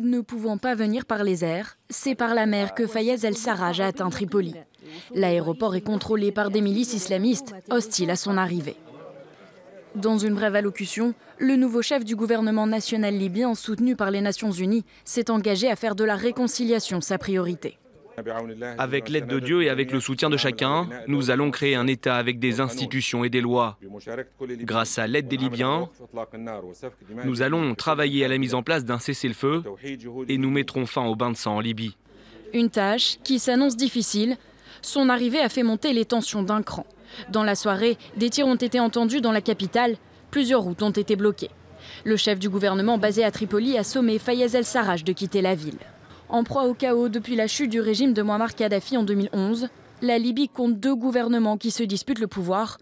Ne pouvant pas venir par les airs, c'est par la mer que Fayez El-Sarraj a atteint Tripoli. L'aéroport est contrôlé par des milices islamistes hostiles à son arrivée. Dans une brève allocution, le nouveau chef du gouvernement national libyen, soutenu par les Nations Unies, s'est engagé à faire de la réconciliation sa priorité. Avec l'aide de Dieu et avec le soutien de chacun, nous allons créer un État avec des institutions et des lois. Grâce à l'aide des Libyens, nous allons travailler à la mise en place d'un cessez-le-feu et nous mettrons fin au bain de sang en Libye. Une tâche qui s'annonce difficile. Son arrivée a fait monter les tensions d'un cran. Dans la soirée, des tirs ont été entendus dans la capitale. Plusieurs routes ont été bloquées. Le chef du gouvernement basé à Tripoli a sommé Fayez El-Sarraj de quitter la ville. En proie au chaos depuis la chute du régime de Mouammar Kadhafi en 2011, la Libye compte 2 gouvernements qui se disputent le pouvoir,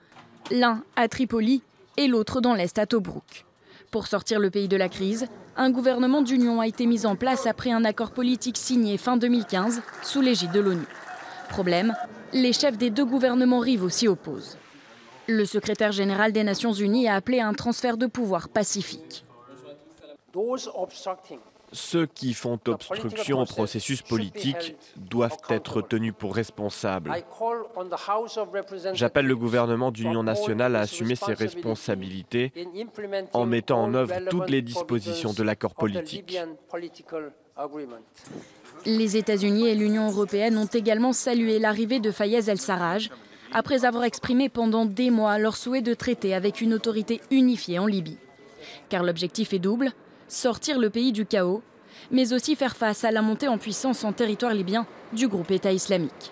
l'un à Tripoli et l'autre dans l'est à Tobrouk. Pour sortir le pays de la crise, un gouvernement d'union a été mis en place après un accord politique signé fin 2015 sous l'égide de l'ONU. Problème, les chefs des 2 gouvernements rivaux s'y opposent. Le secrétaire général des Nations Unies a appelé à un transfert de pouvoir pacifique. Ceux qui font obstruction au processus politique doivent être tenus pour responsables. J'appelle le gouvernement d'union nationale à assumer ses responsabilités en mettant en œuvre toutes les dispositions de l'accord politique. Les États-Unis et l'Union européenne ont également salué l'arrivée de Fayez El-Sarraj, après avoir exprimé pendant des mois leur souhait de traiter avec une autorité unifiée en Libye. Car l'objectif est double, sortir le pays du chaos, mais aussi faire face à la montée en puissance en territoire libyen du groupe État islamique.